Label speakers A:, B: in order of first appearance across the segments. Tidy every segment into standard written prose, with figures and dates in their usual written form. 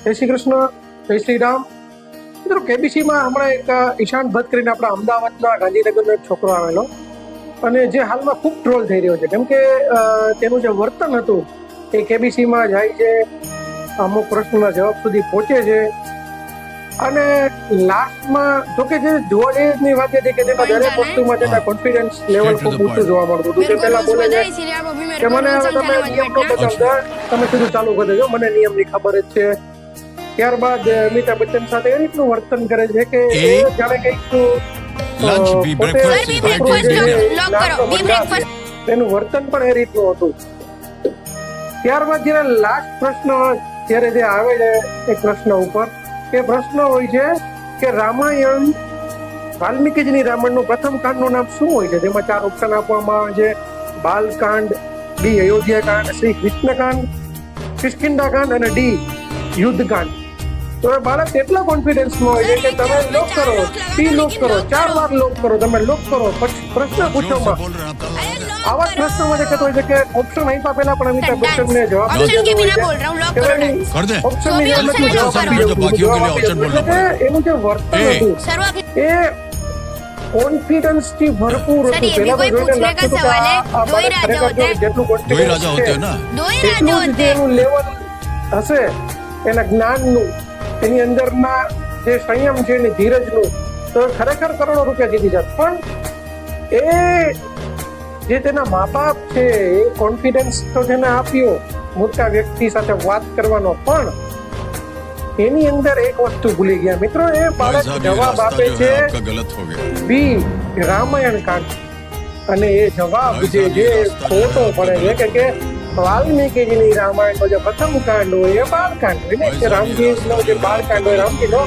A: જય શ્રી કૃષ્ણ, જય શ્રી રામ. મિત્રો કેબીસીમાં હમણાં એક ઈશાન ભટ્ટ કરીને આપણા અમદાવાદના ગાંધીનગરનો એક છોકરો આવેલો અને જે હાલમાં ખૂબ ટ્રોલ થઈ રહ્યો છે, કેમ કે તેનું જે વર્તન હતું એ કેબીસીમાં જાય છે, અમુક પ્રશ્નોના જવાબ સુધી પહોંચે છે અને લાસ્ટમાં જોકે જે જોવા જેવી વાત હતી કે તેમાં દરેક વસ્તુમાં તેના કોન્ફિડન્સ લેવલ ખૂબ ઊંચું જોવા મળતું હતું. તે પહેલા બોલે છે કે મને હવે તમે નિયમ નો બતાવતા, તમે સીધું ચાલુ કરી દેજો, મને નિયમની ખબર જ છે. ત્યારબાદ અમિતાભ બચ્ચન સાથે એ રીતનું વર્તન કરે છે કે જાણે કંઈક એનું વર્તન પણ એ રીતનું હતું. ત્યારબાદ જયારે લાસ્ટ પ્રશ્ન જયારે જે આવે છે એ પ્રશ્ન ઉપર, એ પ્રશ્ન હોય છે કે રામાયણ, વાલ્મીકીજીની રામાયણનું પ્રથમ કાંડનું નામ શું હોય છે? તેમાં 4 ઓપ્શન આપવામાં આવે છે: બાલકાંડ, બી અયોધ્યાકાંડ, સી કૃષ્ણકાંડ, કિષ્કિંધાકાંડ અને ડી યુદ્ધકાંડ. તો એ બાળક એટલા કોન્ફિડન્સમાં હોય છે કે તમે લોક કરો, પી લોક કરો, 4 વાર લોક કરો, તમે લોક કરો, પછી પ્રશ્ન પૂછવામાં આવા પ્રશ્નોમાં જે કહેતો હોય છે કે ઓપ્શન આપ્યા પહેલા પણ અમિતાભ બચ્ચનને જવાબ
B: એનું જે વર્તન હતું એ કોન્ફિડન્સ થી ભરપૂર હતું. પહેલા તો જોઈને લાગતું હતું કે આ બાળક ખરેખર જેટલું કોન્ફિડન્સ છે એટલું જ એનું લેવલ હશે એના જ્ઞાનનું, એની અંદરના જે સંયમ છે એની ધીરજનું, તો ખરેખર કરોડો રૂપિયા જીતી જાત. પણ એ જે તેના મા બાપ છે એ કોન્ફિડન્સ તો તેને આપ્યો મોટા વ્યક્તિ સાથે વાત કરવાનો, પણ એની અંદર એક વસ્તુ ભૂલી ગયા મિત્રો. એ બાળક જવાબ આપે છે બી રામાયણ કાંડ, અને એ જવાબ જે ખોટો પડે છે કે વાલ્મીકીજીની રામાયણનો જે પ્રથમ કાંડ હોય એ બાળકાંડ હોય ને, કે રામજીનો જે બાળકાંડ હોય, રામજીનો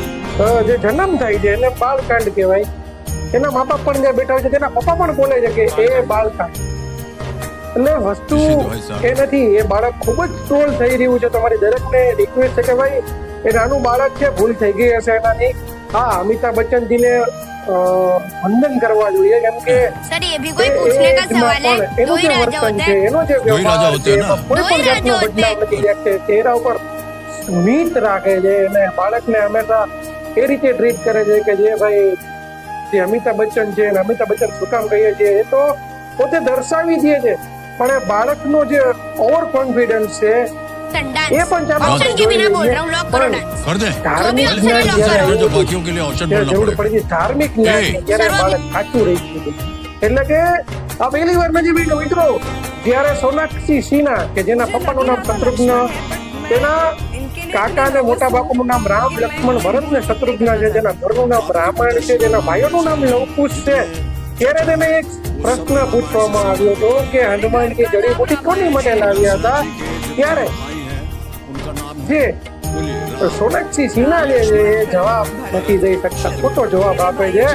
B: જે જન્મ થાય છે એને બાળકાંડ કહેવાય. એના મા બાપ પણ જ્યાં બેઠા હોય છે તેના પપ્પા પણ બોલે છે કે એ બાળકાંડ. એટલે વસ્તુ એ નથી, એ બાળક ખૂબ જ ટ્રોલ થઈ રહ્યું છે. તમારી દરેકને રિક્વેસ્ટ છે કે ભાઈ એ નાનું બાળક છે, ભૂલ થઈ ગઈ હશે એનાથી. હા, અમિતાભ બચ્ચનજીને વંદન કરવા જોઈએ, કેમ કે એનું જે વર્તન છે, એનો જે વ્યવહાર છે, એમાં કોઈ પણ જાતનો બદલાવ નથી દેખતે. ચહેરા ઉપર સ્મિત રાખે છે અને બાળકને હંમેશા એ રીતે ટ્રીટ કરે છે કે જે ભાઈ જે અમિતાભ બચ્ચન છે, અને અમિતાભ બચ્ચન શું કામ કહીએ છીએ એ તો પોતે દર્શાવી દે છે, પણ એ બાળકનો જે ઓવર કોન્ફિડન્સ છે એ પણ ધાર્મિક બાળક સાચું રહી ગયું. એટલે કે આ પહેલી વાર નજીબ મિત્રો, જયારે સોનાક્ષી સિન્હા કે જેના પપ્પાનું નામ શત્રુઘ્ન, તેના કાકા ને મોટા બાપુનું નામ રામ, લક્ષ્મણ, ભરત ને શત્રુઘ્ન છે, જેના ઘરનું નામ રામાયણ છે, જેના ભાઈઓનું નામ લવકુશ છે, ત્યારે તેને એક પ્રશ્ન પૂછવામાં આવ્યો હતો કે હનુમાનજી જડીબુટી કોની માટે લાવ્યા હતા? ત્યારે જે સોનાક્ષી સિન્હા જે છે એ જવાબ નથી દઈ શકતા, ખોટો જવાબ આપે છે.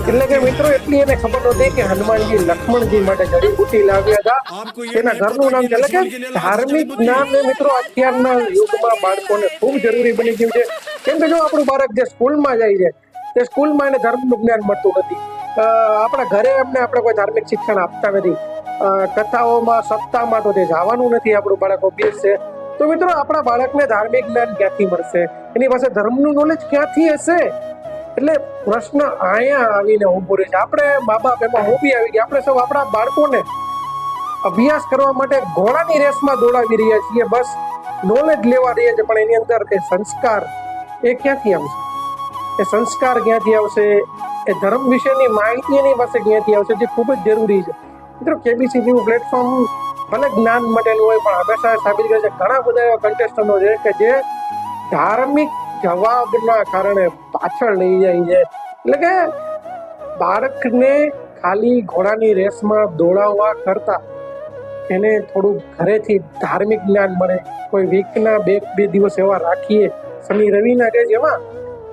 B: એટલે કે મિત્રો એટલી એને ખબર નહોતી કે હનુમાનજી લક્ષ્મણજી માટે જડીબુટી લાવ્યા હતા, તેના ઘરનું નામ છે. એટલે કે ધાર્મિક જ્ઞાન મિત્રો અત્યારના યુગમાં બાળકોને ખૂબ જરૂરી બની ગયું છે. કેમ કે જો આપણું બાળક જે સ્કૂલમાં જાય છે તે સ્કૂલમાં એને ધર્મનું જ્ઞાન મળતું નથી. આપણા ઘરે આપણે કોઈ ધાર્મિક શિક્ષણ આપતા નથી. કથાઓમાં, સપ્તાહમાં તો તે જવાનું નથી આપણું બાળક ઓબ્વિયસ છે. તો મિત્રો આપણા બાળકને ધાર્મિક જ્ઞાન ક્યાંથી મળશે? એની પાસે ધર્મનું નોલેજ ક્યાંથી હશે? એટલે પ્રશ્ન અહીંયા આવીને ઉભો રહે છે. આપણે મા બાપ એમાં હોબી આવી ગયા, આપણે સૌ આપણા બાળકોને અભ્યાસ કરવા માટે ઘોડાની રેસમાં દોડાવી રહ્યા છીએ, બસ નોલેજ લેવા રહ્યા છે, પણ એની અંદર એ સંસ્કાર એ ક્યાંથી આવશે? એ સંસ્કાર ક્યાંથી આવશે? એ ધર્મ વિશેની માહિતી એની પાસે ક્યાંથી આવશે, જે ખૂબ જ જરૂરી છે. મિત્રો કેબીસી જેવું પ્લેટફોર્મ ભલે જ્ઞાન માટેનું હોય, પણ હંમેશા સાબિત કરે છે ઘણા બધા એવા કન્ટેસ્ટન્ટો છે કે જે ધાર્મિક જવાબના કારણે પાછળ લઈ જાય છે. એટલે કે બાળકને ખાલી ઘોડાની રેસમાં દોડાવવા કરતા એને થોડું ઘરેથી ધાર્મિક જ્ઞાન મળે. કોઈ વીકના બે દિવસ એવા રાખીએ, શનિ રવિના કે જેમાં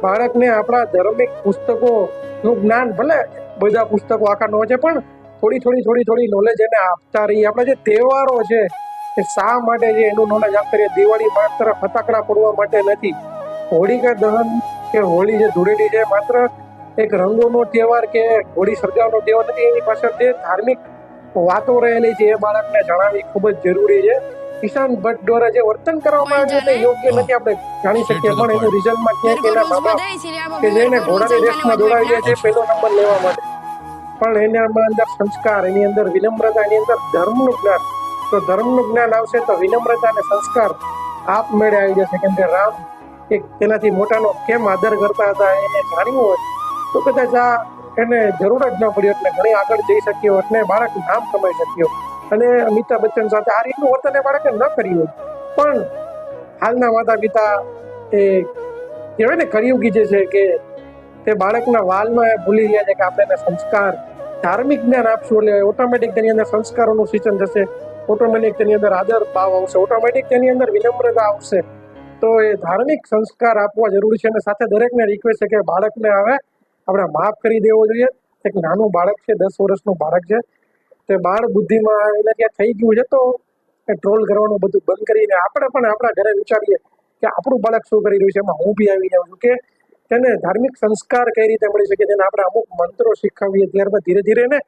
B: બાળકને આપણા ધાર્મિક પુસ્તકોનું જ્ઞાન, ભલે બધા પુસ્તકો આખા ન છે, પણ થોડી નોલેજ એને આપતા રહીએ. આપણા જે તહેવારો છે એ શા માટે છે એનું નોલેજ આપતા રહીએ. દિવાળી માત્ર ફટાકડા ફોડવા માટે નથી, હોળિકા દહન કે હોળી જે ધૂળેટી છે માત્ર એક રંગોનો તહેવાર કે હોળી સળગાવવાનો તહેવાર નથી. એની પાછળ જે ધાર્મિક વાતો રહેલી છે એ બાળકને જણાવવી ખૂબ જ જરૂરી છે.
A: ઈશાન ભટ્ટ દ્વારા જે વર્તન કરવામાં આવ્યું તે યોગ્ય નથી આપણે જાણી શકીએ, પણ એનું રિઝલ્ટમાં ક્યાંક એના બાબા કે જેને ઘોડાની રેસમાં દોડાવી દે છે પહેલો નંબર લેવા માટે, પણ એનામાં અંદર સંસ્કાર, એની અંદર વિનમ્રતા, એની અંદર ધર્મનું જ્ઞાન, તો ધર્મનું જ્ઞાન આવશે તો વિનમ્રતા અને સંસ્કાર આપમેળે આવી જશે. કેમ કે રામ એક તેનાથી મોટાનો કેમ આદર કરતા હતા એને જાણ્યું હોય તો કદાચ આ એને જરૂર જ ન પડી એટલે ઘણી આગળ જઈ શક્યો એટલે બાળક નામ કમાઈ શક્યો. અને અમિતાભ બચ્ચન સાથે આ રીતનું વર્તન એ બાળકે ન કર્યું, પણ હાલના માતા પિતા એ કહેવાય ને કળિયુગી જે છે કે તે બાળકના વાલમાં ભૂલી ગયા છે કે આપણે એને સંસ્કાર, ધાર્મિક જ્ઞાન આપશું એટલે ઓટોમેટિક તેની અંદર સંસ્કારોનું સિંચન થશે, ઓટોમેટિક તેની અંદર આદર ભાવ આવશે, ઓટોમેટિક તેની અંદર વિનમ્રતા આવશે. તો એ ધાર્મિક સંસ્કાર આપવા જરૂરી છે. અને સાથે દરેકને રિક્વેસ્ટ છે કે બાળકને હવે આપણે માફ કરી દેવો જોઈએ. એક નાનું બાળક છે, 10 વર્ષનું બાળક છે, તે બાળ બુદ્ધિમાં એને ત્યાં થઈ ગયું છે, તો એ ટ્રોલ કરવાનું બધું બંધ કરીને આપણે પણ આપણા ઘરે વિચારીએ કે આપણું બાળક શું કરી રહ્યું છે, એમાં હું બી આવી જાઉં છું, કે તેને ધાર્મિક સંસ્કાર કઈ રીતે મળી શકે, તેને આપણે અમુક મંત્રો શીખવીએ, ત્યારબાદ ધીરે ધીરે એને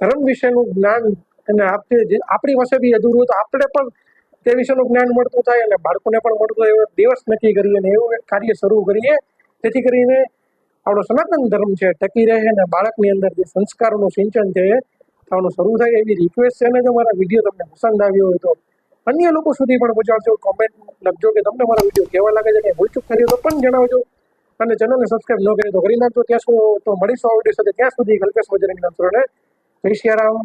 A: ધર્મ વિશેનું જ્ઞાન એને આપીએ. આપણી પાસે બી અધૂરું તો આપણે પણ તે વિશેનું જ્ઞાન મળતું થાય અને બાળકોને પણ મળતું થાય એવો દિવસ નક્કી કરીએ અને એવું એક કાર્ય શરૂ કરીએ જેથી કરીને આપણો સનાતન ધર્મ છે ટકી રહે અને બાળકની અંદર જે સંસ્કારોનું સિંચન છે એ થવાનું શરૂ થાય. એવી રિક્વેસ્ટ છે. અને જો મારા વિડીયો તમને પસંદ આવ્યો હોય તો અન્ય લોકો સુધી પણ પહોંચાડજો, કોમેન્ટ લખજો કે તમને મારા વિડીયો કેવા લાગે છે, કે ભૂલચૂક કર્યો તો પણ જણાવજો, અને ચેનલને સબસ્ક્રાઇબ ન કરી તો કરી નાખજો. ત્યાં સુધી તો મળીશું આ વિડીયો સાથે, ત્યાં સુધી કલ્પેશ બજરંગી નામ. જય શ્રી રામ.